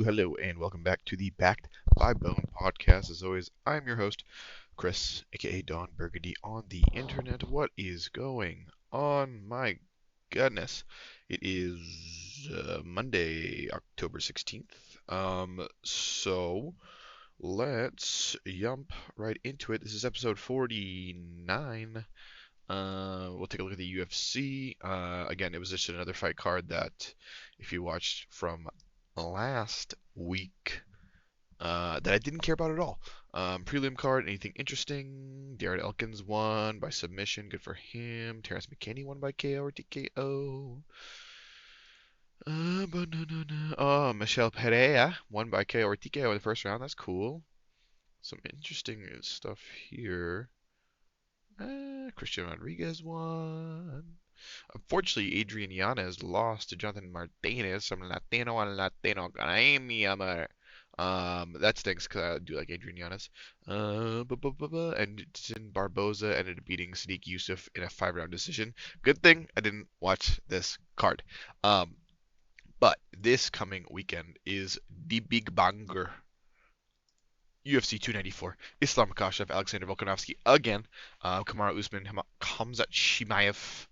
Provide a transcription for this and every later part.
hello, and welcome back to the Backed by Bone podcast. As always, I'm your host, Chris, aka Don Burgundy, on the internet. What is going on? My goodness. It is Monday, October 16th. So let's jump right into it. This is episode 49. We'll take a look at the UFC. Again, it was just another fight card that, if you watched from last week, that I didn't care about at all. Prelim card, anything interesting? Darren Elkins won by submission, good for him. Terrence McKinney won by KO or TKO. Michelle Pereira won by KO or TKO in the first round. That's cool. Some interesting stuff here. Christian Rodriguez won. Unfortunately, Adrian Yanez lost to Jonathan Martinez, some Latino on Latino Gremium. That stinks because I do like Adrian Yanez. And Edson Barboza ended up beating Sadiq Yusuf in a 5-round decision. Good thing I didn't watch this card. But this coming weekend is the big banger. UFC 294, Islam Makhachev, Alexander Volkanovski again, Kamaru Usman, Khamzat Chimaev.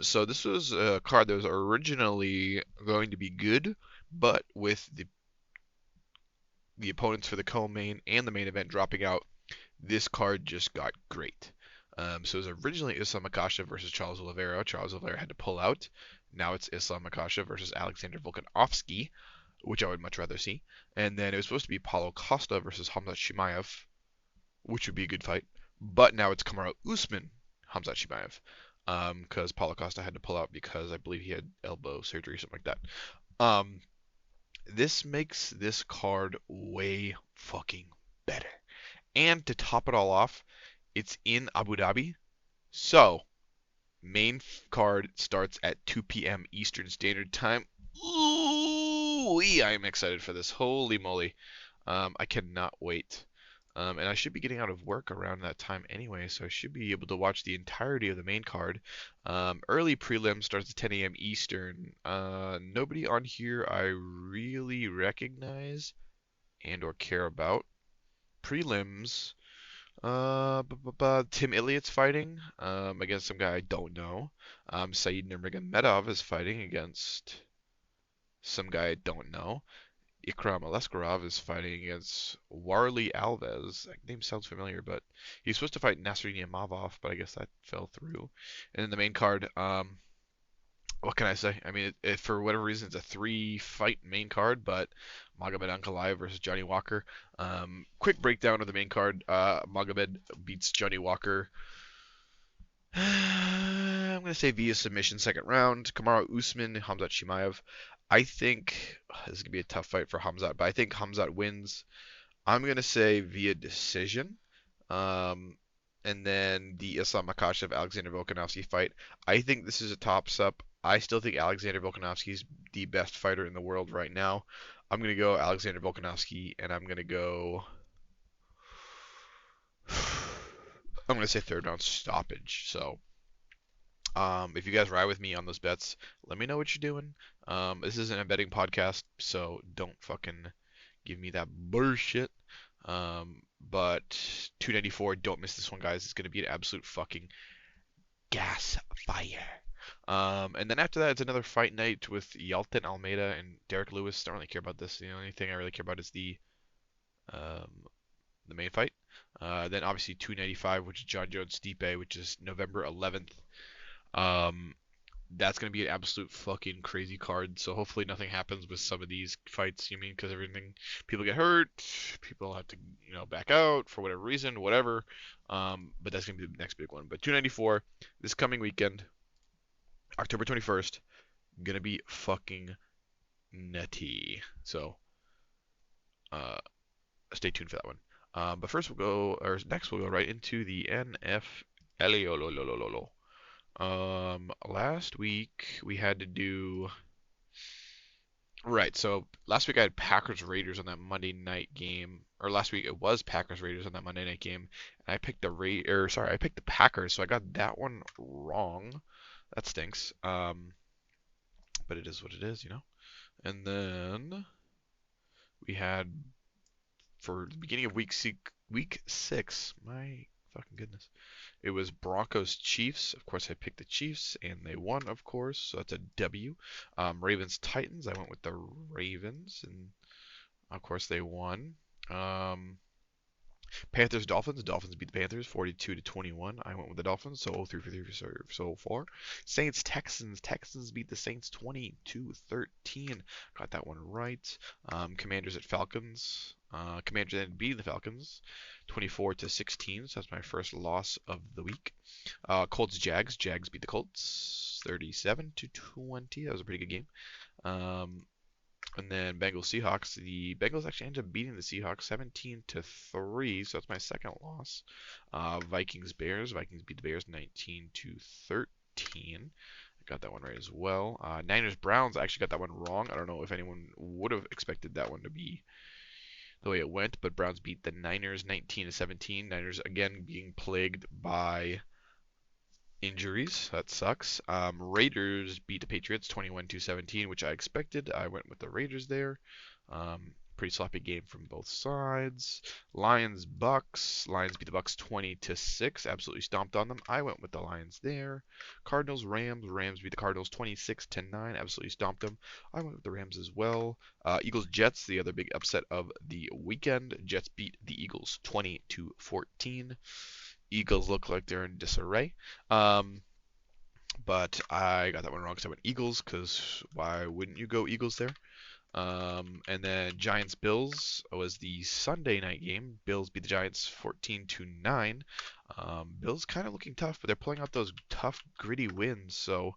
So this was a card that was originally going to be good, but with the opponents for the co-main and the main event dropping out, this card just got great. So it was originally Islam Makhachev versus Charles Oliveira. Charles Oliveira had to pull out. Now it's Islam Makhachev versus Alexander Volkanovski, which I would much rather see. And then it was supposed to be Paulo Costa versus Khamzat Chimaev, which would be a good fight. But now it's Kamaru Usman, Khamzat Chimaev, because Paulo Costa had to pull out because I believe he had elbow surgery or something like that. This makes this card way fucking better. And to top it all off, it's in Abu Dhabi. So, main card starts at 2 p.m. Eastern Standard Time. Ooh, I am excited for this. Holy moly. I cannot wait. And I should be getting out of work around that time anyway, so I should be able to watch the entirety of the main card. Early prelim starts at 10 a.m. Eastern. Nobody on here I really recognize and or care about. Prelims. Tim Elliott's fighting against some guy I don't know. Saeed Nurmagomedov is fighting against some guy I don't know. Ikram Aleskarov is fighting against Warley Alves. That name sounds familiar, but he's supposed to fight Nasruddin Imavov, but I guess that fell through. And then the main card, what can I say? I mean, for whatever reason, it's a 3-fight main card, but Magomed Ankalaev versus Johnny Walker. Quick breakdown of the main card. Magomed beats Johnny Walker. I'm going to say via submission second round. Kamaru Usman, Khamzat Chimaev. I think this is going to be a tough fight for Khamzat, but I think Khamzat wins. I'm going to say via decision. And then the Islam Makhachev Alexander Volkanovski fight. I think this is a tops up. I still think Alexander Volkanovski is the best fighter in the world right now. I'm going to go Alexander Volkanovski, and I'm going to go. I'm going to say third round stoppage. So, if you guys ride with me on those bets, let me know what you're doing. This isn't a betting podcast, so don't fucking give me that bullshit. But 294, don't miss this one, guys. It's going to be an absolute fucking gas fire. And then after that, it's another fight night with Yalton Almeida and Derek Lewis. Don't really care about this. The only thing I really care about is the main fight. Then obviously 295, which is John Jones Stipe, which is November 11th. That's going to be an absolute fucking crazy card. So hopefully nothing happens with some of these fights. You mean because people get hurt, people have to back out for whatever reason, whatever. But that's going to be the next big one. But 294 this coming weekend, October 21st, gonna be fucking nutty. So stay tuned for that one. But first next we'll go right into the NFL. Last week we had to do right. So last week I had Packers Raiders on that Monday night game, or last week it was Packers Raiders on that Monday night game, and I picked I picked the Packers, so I got that one wrong. That stinks. But it is what it is. And then had for the beginning of week 6. My fucking goodness. It was Broncos Chiefs. Of course, I picked the Chiefs, and they won, of course. So that's a W. Ravens Titans. I went with the Ravens, and of course they won. Um, Panthers Dolphins. The Dolphins beat the Panthers 42 to 21. I went with the Dolphins, so 0-3 for 3 so far. Saints Texans. Texans beat the Saints 20 to 13. Got that one right. Commanders at Falcons. Commanders ended beating the Falcons 24 to 16. So that's my first loss of the week. Colts Jags. Jags beat the Colts 37 to 20. That was a pretty good game. Um, and then Bengals Seahawks. The Bengals actually ended up beating the Seahawks 17 to 3, so that's my second loss. Vikings Bears. Vikings beat the Bears 19 to 13. I got that one right as well. Niners Browns. I actually got that one wrong. I don't know if anyone would have expected that one to be the way it went, but Browns beat the Niners 19 to 17. Niners again being plagued by injuries. That sucks. Raiders beat the Patriots 21 to 17, which I expected. I went with the Raiders there. Pretty sloppy game from both sides. Lions Bucks. Lions beat the Bucks 20 to 6. Absolutely stomped on them. I went with the Lions there. Cardinals Rams. Rams beat the Cardinals 26 to 9. Absolutely stomped them. I went with the Rams as well. Eagles Jets. The other big upset of the weekend. Jets beat the Eagles 20 to 14. Eagles look like they're in disarray. Um, but I got that one wrong because I went Eagles, because why wouldn't you go Eagles there? And then Giants Bills was the Sunday night game. Bills beat the Giants 14 to 9. Bills kind of looking tough, but they're pulling out those tough, gritty wins, so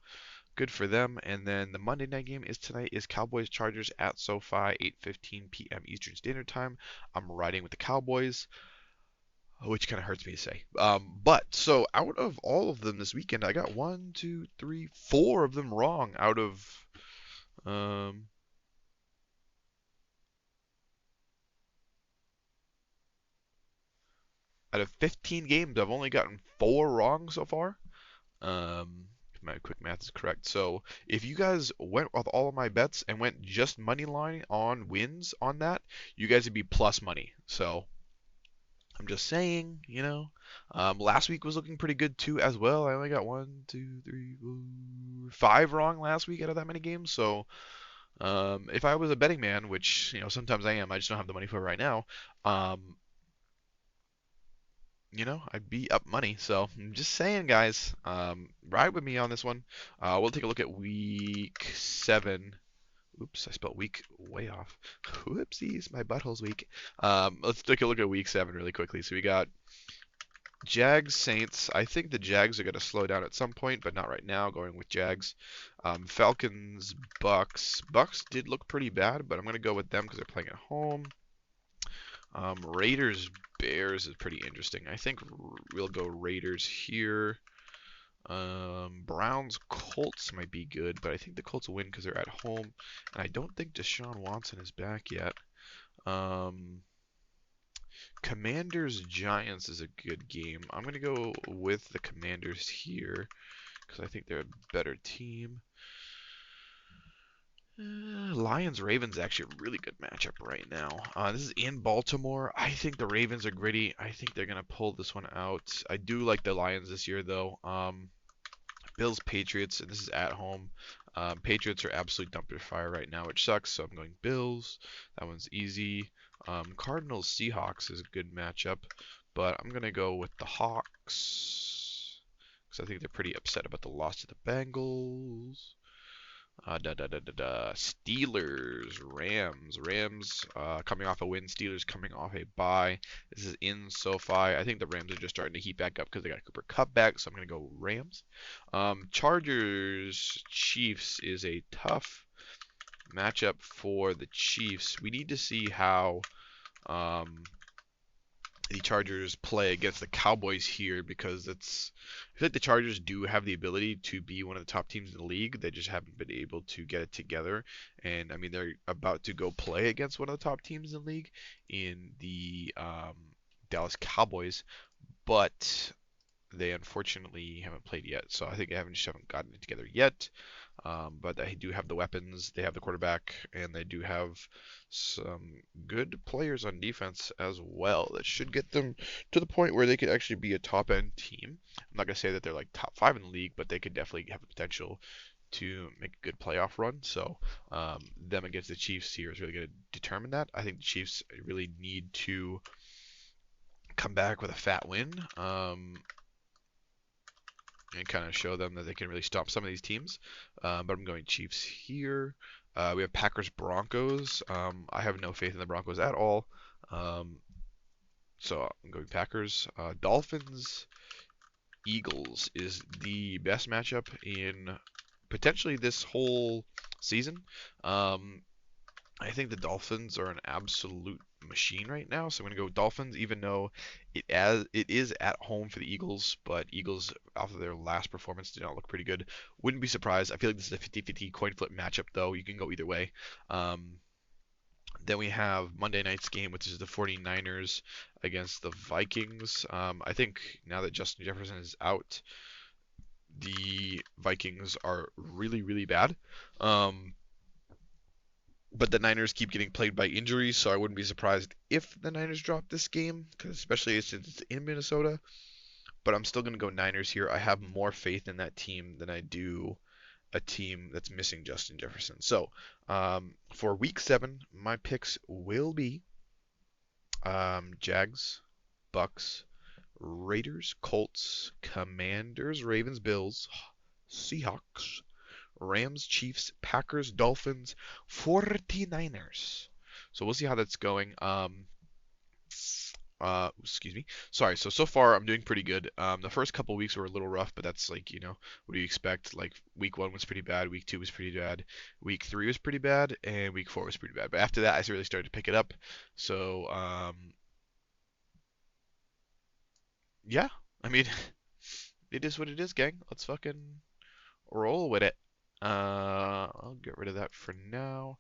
good for them. And then the Monday night game is tonight is Cowboys Chargers at SoFi, 8:15 p.m. Eastern Standard Time. I'm riding with the Cowboys, which kind of hurts me to say. But so out of all of them this weekend, I got 1, 2, 3, 4 of them wrong um, out of 15 games. I've only gotten 4 wrong so far. If my quick math is correct. So if you guys went with all of my bets and went just money line on wins on that, you guys would be plus money. So I'm just saying, you know. Last week was looking pretty good too as well. I only got 1, 2, 3, 4, 5 wrong last week out of that many games. So if I was a betting man, which sometimes I am, I just don't have the money for it right now. Um, I'd be up money. So I'm just saying, guys, ride with me on this one. We'll take a look at week 7. Oops, I spelled week way off. Whoopsies, my butthole's weak. Let's take a look at week 7 really quickly. So we got Jags, Saints. I think the Jags are going to slow down at some point, but not right now. Going with Jags. Falcons, Bucks. Bucks did look pretty bad, but I'm going to go with them because they're playing at home. Raiders, Bears is pretty interesting. I think we'll go Raiders here. Browns, Colts might be good, but I think the Colts will win because they're at home. And I don't think Deshaun Watson is back yet. Commanders, Giants is a good game. I'm going to go with the Commanders here because I think they're a better team. Lions Ravens is actually a really good matchup right now. This is in Baltimore. I think the Ravens are gritty. I think they're gonna pull this one out. I do like the Lions this year though. Bills Patriots, and this is at home. Patriots are absolute dumpster fire right now, which sucks. So I'm going Bills. That one's easy. Cardinals Seahawks is a good matchup, but I'm gonna go with the Hawks because I think they're pretty upset about the loss to the Bengals. Steelers, Rams. Rams coming off a win. Steelers coming off a bye. This is in SoFi. I think the Rams are just starting to heat back up because they got Cooper Kupp back, so I'm going to go Rams. Chargers, Chiefs is a tough matchup for the Chiefs. We need to see how the Chargers play against the Cowboys here because I feel like the Chargers do have the ability to be one of the top teams in the league. They just haven't been able to get it together. And I mean, they're about to go play against one of the top teams in the league in the Dallas Cowboys, but they unfortunately haven't played yet. So I think they just haven't gotten it together yet. But they do have the weapons, they have the quarterback, and they do have some good players on defense as well that should get them to the point where they could actually be a top end team. I'm not gonna say that they're like top five in the league, but they could definitely have the potential to make a good playoff run. So them against the Chiefs here is really going to determine that. I think the Chiefs really need to come back with a fat win and kind of show them that they can really stop some of these teams. But I'm going Chiefs here. We have Packers Broncos. I have no faith in the Broncos at all. Um, so I'm going Packers. Dolphins Eagles is the best matchup in potentially this whole season. Um, I think the Dolphins are an absolute machine right now, so I'm going to go with Dolphins, even though it is at home for the Eagles, but Eagles, after their last performance, did not look pretty good. Wouldn't be surprised. I feel like this is a 50-50 coin flip matchup, though. You can go either way. Then we have Monday night's game, which is the 49ers against the Vikings. I think now that Justin Jefferson is out, the Vikings are really, really bad. Um, but the Niners keep getting plagued by injuries, so I wouldn't be surprised if the Niners drop this game, cause especially since it's in Minnesota. But I'm still going to go Niners here. I have more faith in that team than I do a team that's missing Justin Jefferson. So for Week 7, my picks will be Jags, Bucks, Raiders, Colts, Commanders, Ravens, Bills, Seahawks, Rams, Chiefs, Packers, Dolphins, 49ers. So we'll see how that's going. Excuse me. Sorry. So far I'm doing pretty good. The first couple weeks were a little rough, but that's like, what do you expect? Like week 1 was pretty bad, week 2 was pretty bad, week 3 was pretty bad, and week 4 was pretty bad. But after that, I really started to pick it up. So, yeah. I mean, it is what it is, gang. Let's fucking roll with it. I'll get rid of that for now.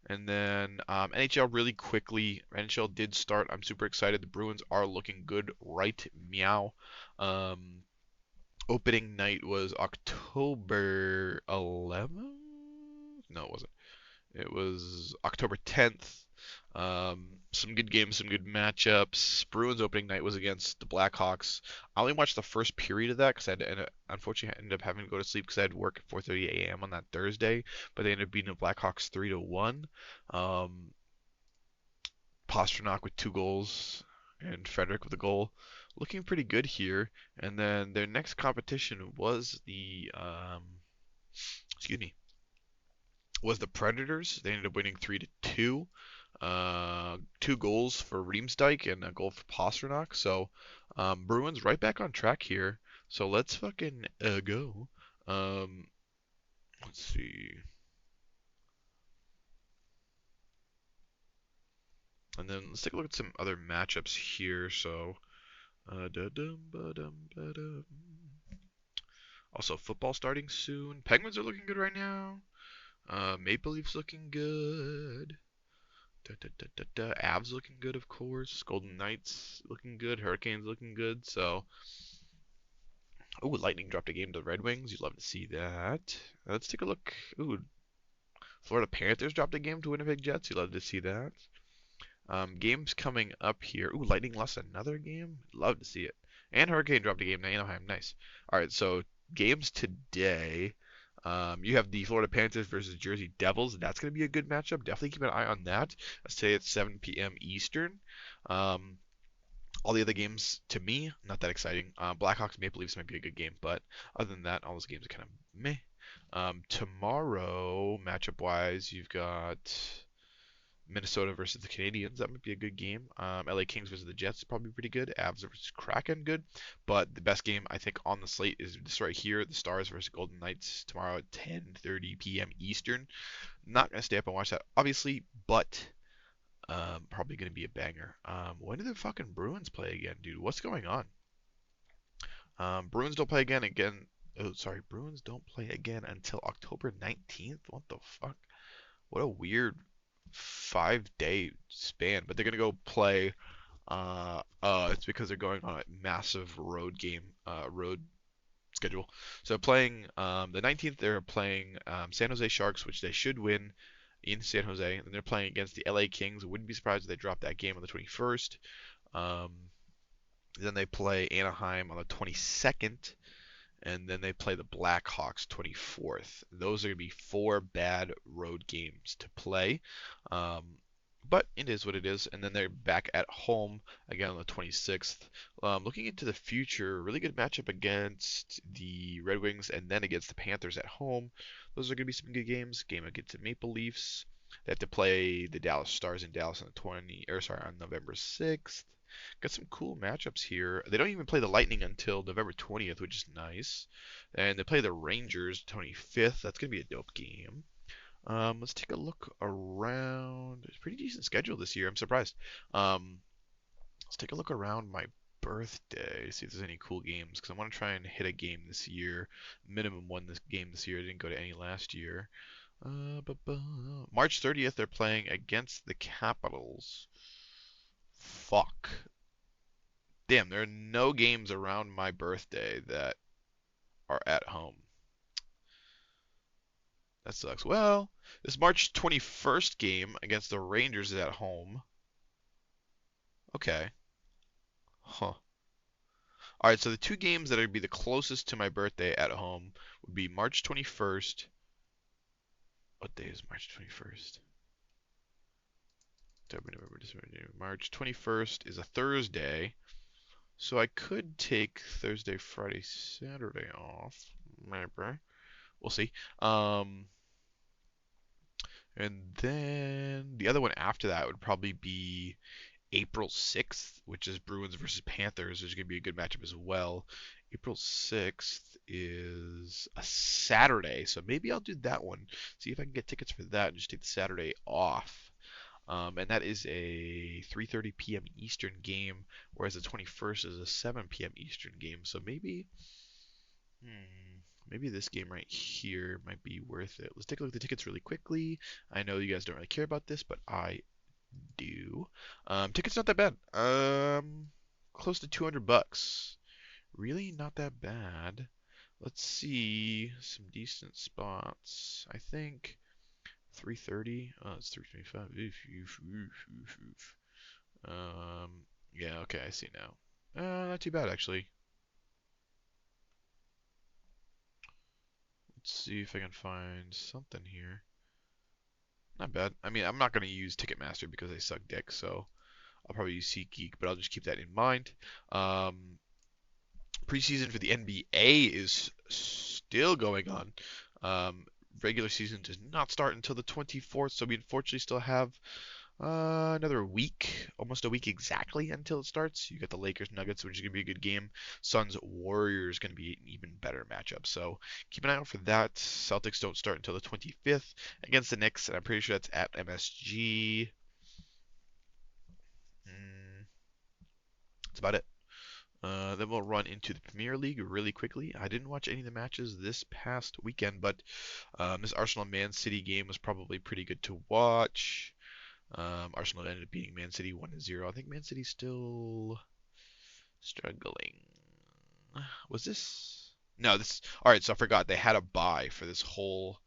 And then NHL really quickly. NHL did start. I'm super excited. The Bruins are looking good right meow. Um, Opening night was October 11th? No, it wasn't. It was October 10th. Some good games, some good matchups. Bruins opening night was against the Blackhawks. I only watched the first period of that because unfortunately, I ended up having to go to sleep because I had work at 4:30 a.m. on that Thursday. But they ended up beating the Blackhawks 3-1. Um, Pastrnak with 2 goals and Frederick with a goal, looking pretty good here. And then their next competition was excuse me, was the Predators. They ended up winning 3-2. 2 goals for Riemsdyk and a goal for Pastrnak. So Bruins right back on track here. So let's fucking go. Um, let's see. And then let's take a look at some other matchups here. So, also football starting soon. Penguins are looking good right now. Maple Leafs looking good. Avs looking good, of course. Golden Knights looking good. Hurricanes looking good. So, ooh, Lightning dropped a game to the Red Wings. You'd love to see that. Let's take a look. Ooh, Florida Panthers dropped a game to Winnipeg Jets. You'd love to see that. Games coming up here. Ooh, Lightning lost another game. Love to see it. And Hurricane dropped a game to Anaheim. Nice. All right, so games today. You have the Florida Panthers versus Jersey Devils. That's going to be a good matchup. Definitely keep an eye on that. Let's say it's 7 p.m. Eastern. All the other games, to me, not that exciting. Blackhawks Maple Leafs might be a good game, but other than that, all those games are kind of meh. Tomorrow, matchup wise, you've got Minnesota versus the Canadiens. That might be a good game. LA Kings versus the Jets is probably pretty good. Avs versus Kraken, good. But the best game I think on the slate is this right here: the Stars versus Golden Knights tomorrow at 10:30 p.m. Eastern. Not gonna stay up and watch that, obviously, but probably gonna be a banger. When do the fucking Bruins play again, dude? What's going on? Bruins don't play again. Oh, sorry, Bruins don't play again until October 19th. What the fuck? What a weird 5-day span. But they're gonna go play. It's because they're going on a massive road schedule. So playing the 19th, they're playing San Jose Sharks, which they should win in San Jose. And they're playing against the LA Kings. Wouldn't be surprised if they dropped that game on the 21st. Um, then they play Anaheim on the 22nd, and then they play the Blackhawks 24th. Those are going to be four bad road games to play. Um, but it is what it is. And then they're back at home again on the 26th. Looking into the future, really good matchup against the Red Wings and then against the Panthers at home. Those are going to be some good games. Game against the Maple Leafs. They have to play the Dallas Stars in Dallas on the 20, or sorry, on November 6th. Got some cool matchups here. They don't even play the Lightning until November 20th, which is nice. And they play the Rangers 25th. That's going to be a dope game. Let's take a look around. It's a pretty decent schedule this year. I'm surprised. Let's take a look around my birthday, see if there's any cool games, because I want to try and hit a game this year. Minimum one this game this year. I didn't go to any last year. March 30th, they're playing against the Capitals. Fuck. Damn, there are no games around my birthday that are at home. That sucks. Well, this March 21st game against the Rangers is at home. Okay. Huh. All right, so the two games that would be the closest to my birthday at home would be March 21st. What day is March 21st? October, November, December, January. March 21st is a Thursday. So I could take Thursday, Friday, Saturday off. Maybe. We'll see. And then the other one after that would probably be April 6th, which is Bruins versus Panthers, which is going to be a good matchup as well. April 6th is a Saturday, so maybe I'll do that one. See if I can get tickets for that and just take the Saturday off. And that is a 3:30 p.m. Eastern game, whereas the 21st is a 7 p.m. Eastern game. So maybe this game right here might be worth it. Let's take a look at the tickets really quickly. I know you guys don't really care about this, but I do. Tickets not that bad. Close to 200 bucks. Really not that bad. Let's see some decent spots. I think 330. Oh, it's 325. Yeah, okay, I see now. Not too bad actually. Let's see if I can find something here. Not bad. I mean, I'm not going to use Ticketmaster because they suck dick, so I'll probably use SeatGeek, but I'll just keep that in mind. Preseason for the NBA is still going on. Regular season does not start until the 24th, so we unfortunately still have another week, almost a week exactly until it starts. You got the Lakers Nuggets, which is going to be a good game. Suns Warriors going to be an even better matchup. So keep an eye out for that. Celtics don't start until the 25th against the Knicks, and I'm pretty sure that's at MSG. That's about it. Then we'll run into the Premier League really quickly. I didn't watch any of the matches this past weekend, but this Arsenal Man City game was probably pretty good to watch. Arsenal ended up beating Man City 1-0. I think Man City's still struggling. Was this? No, this. All right, so I forgot they had a bye for this whole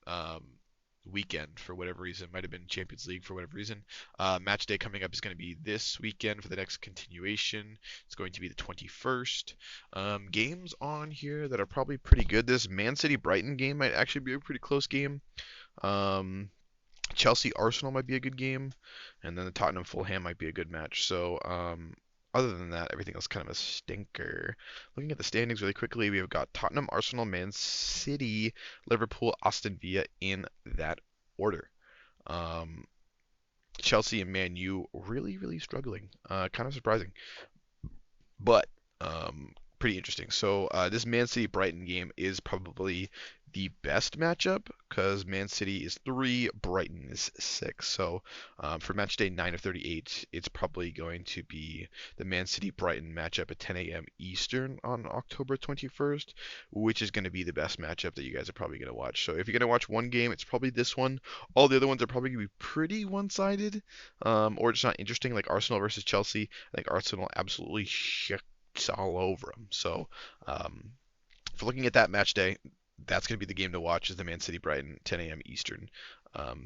um, weekend for whatever reason. Might have been Champions League for whatever reason. Match day coming up is going to be this weekend for the next continuation. It's going to be the 21st. Games on here that are probably pretty good. This Man City Brighton game might actually be a pretty close game. Chelsea Arsenal might be a good game, and then the Tottenham Fulham might be a good match. So other than that, everything else kind of a stinker. Looking at the standings really quickly, we have got Tottenham, Arsenal, Man City, Liverpool, Aston Villa in that order. Um, Chelsea and Man U really, really struggling. Kind of surprising, but pretty interesting. So this Man City Brighton game is probably the best matchup because Man City is 3, Brighton is 6. So for match day 9 of 38, it's probably going to be the Man City Brighton matchup at 10 a.m. Eastern on October 21st, which is going to be the best matchup that you guys are probably going to watch. So if you're going to watch one game, it's probably this one. All the other ones are probably going to be pretty one-sided or just not interesting, like Arsenal versus Chelsea. I think Arsenal absolutely shit all over them. So For looking at that match day, that's going to be the game to watch is the Man City Brighton 10 a.m. Eastern.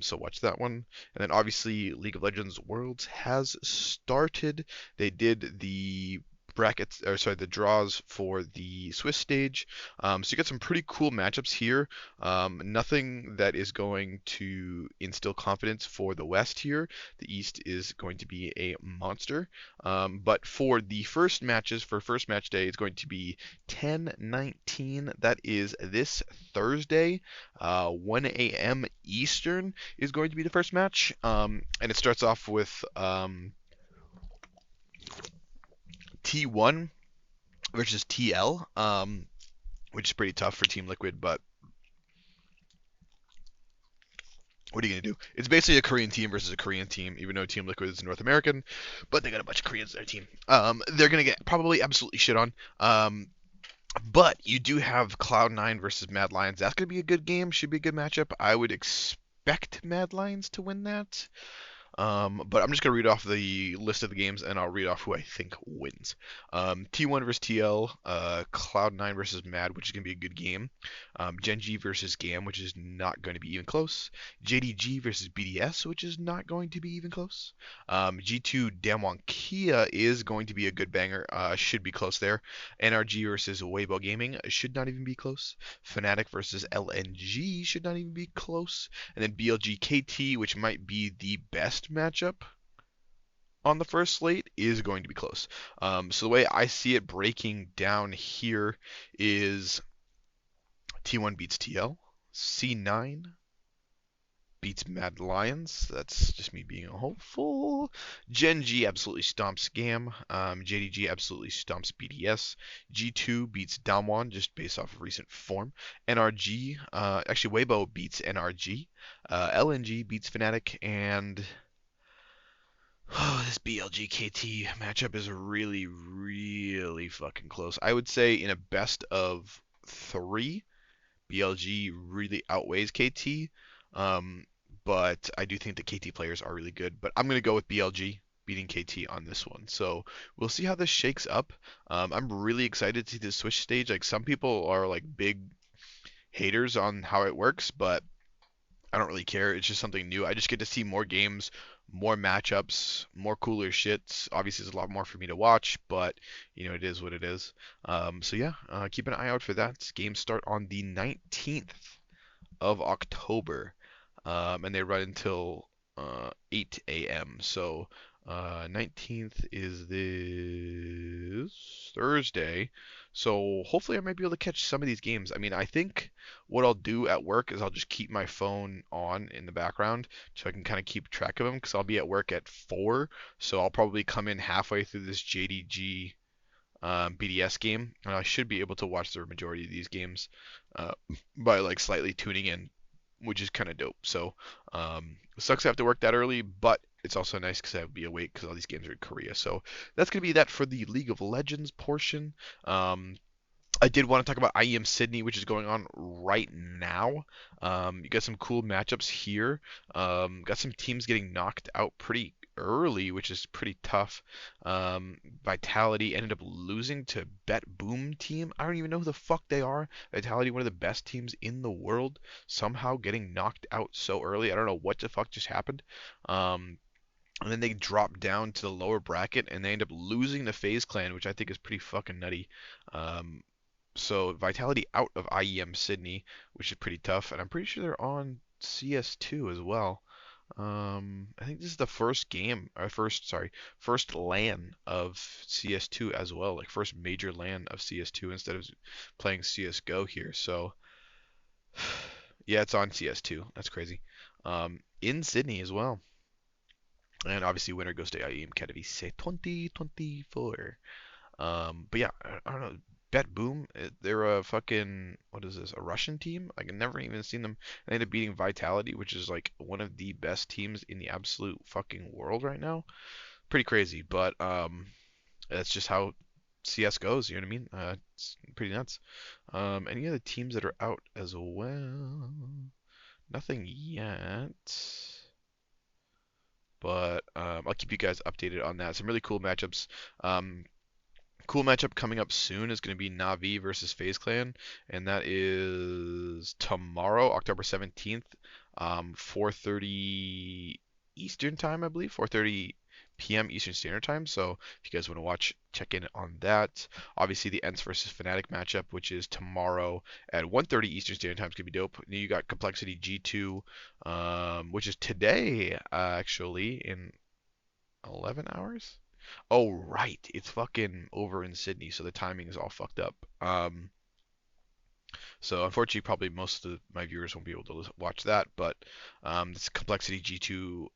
So watch that one. And then obviously League of Legends Worlds has started. They did the brackets, or sorry, the draws for the Swiss stage. So you got some pretty cool matchups here. Nothing that is going to instill confidence for the West here. The East is going to be a monster. But for the first matches, for first match day, it's going to be 10:19. That is this Thursday, 1 a.m. Eastern is going to be the first match. And it starts off with T1 versus TL, which is pretty tough for Team Liquid, but what are you going to do? It's basically a Korean team versus a Korean team, even though Team Liquid is North American, but they got a bunch of Koreans in their team. They're going to get probably absolutely shit on. But you do have Cloud9 versus Mad Lions. That's going to be a good game. Should be a good matchup. I would expect Mad Lions to win that. But I'm just going to read off the list of the games, and I'll read off who I think wins. T1 versus TL, Cloud9 versus Mad, which is going to be a good game. Genji versus Gam, which is not going to be even close. JDG versus BDS, which is not going to be even close. G2 Damwon Kia is going to be a good banger. Should be close there. NRG versus Weibo Gaming should not even be close. Fnatic versus LNG should not even be close. And then BLG KT, which might be the best matchup on the first slate, is going to be close. So the way I see it breaking down here is T1 beats TL, C9 beats Mad Lions. That's just me being hopeful. Gen G absolutely stomps Gam. JDG absolutely stomps BDS. G2 beats Damwon just based off of recent form. NRG, actually Weibo beats NRG. LNG beats Fnatic, and this BLG KT matchup is really, really fucking close. I would say in a best of three, BLG really outweighs KT. Um, but I do think the KT players are really good. But I'm going to go with BLG beating KT on this one. So we'll see how this shakes up. I'm really excited to see the Swiss stage. Like some people are like big haters on how it works, but I don't really care. It's just something new. I just get to see more games, more matchups, more cooler shits. Obviously, there's a lot more for me to watch, but it is what it is. So yeah, keep an eye out for that. Games start on the 19th of October, and they run until 8 a.m. So 19th is this Thursday. So hopefully I might be able to catch some of these games. I mean, I think what I'll do at work is I'll just keep my phone on in the background so I can kind of keep track of them because I'll be at work at 4. So I'll probably come in halfway through this JDG BDS game, and I should be able to watch the majority of these games uh, by like slightly tuning in, which is kind of dope. So it sucks I have to work that early, but it's also nice because I'll be awake because all these games are in Korea. So that's gonna be that for the League of Legends portion. I did want to talk about IEM Sydney, which is going on right now. You got some cool matchups here. Got some teams getting knocked out pretty early, which is pretty tough. Vitality ended up losing to Bet Boom team. I don't even know who the fuck they are. Vitality, one of the best teams in the world, somehow getting knocked out so early. I don't know what the fuck just happened. And then they drop down to the lower bracket and they end up losing to FaZe Clan, which I think is pretty fucking nutty. Um, so Vitality out of IEM Sydney, which is pretty tough, and I'm pretty sure they're on CS2 as well. I think this is the first game, or first LAN of CS2 as well, like first major LAN of CS2 instead of playing CS:GO here. So yeah, it's on CS2. That's crazy. In Sydney as well, and obviously winner goes to IEM Katowice 2024. But yeah, I don't know. Bet Boom, they're a fucking, what is this, a Russian team? Like, I've never even seen them. They ended up beating Vitality, which is like one of the best teams in the absolute fucking world right now. Pretty crazy, but that's just how CS goes, you know what I mean? It's pretty nuts. Any other teams that are out as well? Nothing yet, but I'll keep you guys updated on that. Some really cool matchups. Cool matchup coming up soon is going to be Navi versus FaZe Clan, and that is tomorrow, October 17th, 4:30 Eastern time, I believe, 4:30 p.m. Eastern Standard Time. So if you guys want to watch, check in on that. Obviously, the Ents versus Fnatic matchup, which is tomorrow at 1:30 Eastern Standard Time, is gonna be dope. Then you got Complexity G2, which is today, actually, in 11 hours. Oh, right. It's fucking over in Sydney, so the timing is all fucked up. So unfortunately, probably most of my viewers won't be able to watch that, but this Complexity G2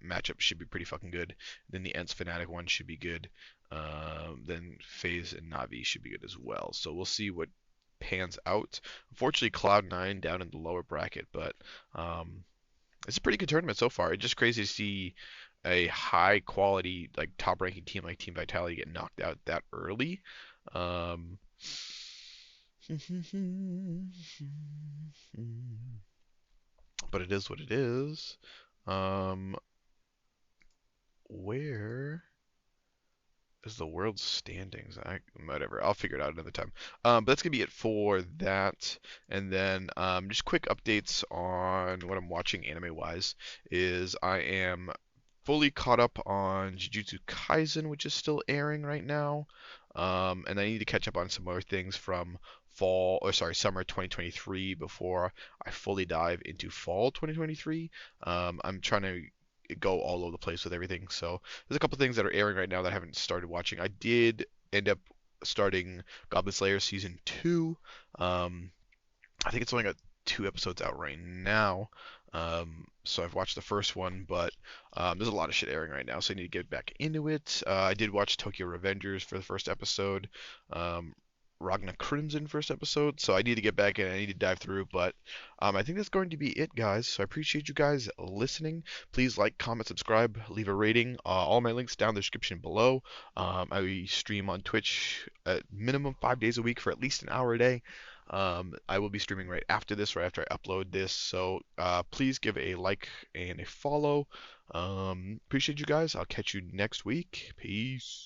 matchup should be pretty fucking good. Then the Ents Fnatic one should be good. Then FaZe and Navi should be good as well. So we'll see what pans out. Unfortunately, Cloud9 down in the lower bracket, but um, it's a pretty good tournament so far. It's just crazy to see a high quality, like top ranking team like Team Vitality get knocked out that early. Um, but it is what it is. Um, where is the world standings? Whatever. I'll figure it out another time. But that's gonna be it for that. And then just quick updates on what I'm watching anime wise. Is I am fully caught up on Jujutsu Kaisen, which is still airing right now. And I need to catch up on some other things from summer 2023 before I fully dive into fall 2023. I'm trying to go all over the place with everything. So there's a couple things that are airing right now that I haven't started watching. I did end up starting Goblin Slayer season 2. Um, I think it's only got 2 episodes out right now. So I've watched the first one, but there's a lot of shit airing right now, so I need to get back into it. I did watch Tokyo Revengers for the first episode, Ragna Crimson first episode, so I need to get back in. I need to dive through, but I think that's going to be it, guys. So I appreciate you guys listening. Please like, comment, subscribe, leave a rating. All my links down in the description below. I stream on Twitch at minimum 5 days a week for at least an hour a day. I will be streaming right after this, right after I upload this. So please give a like and a follow. Appreciate you guys. I'll catch you next week. Peace.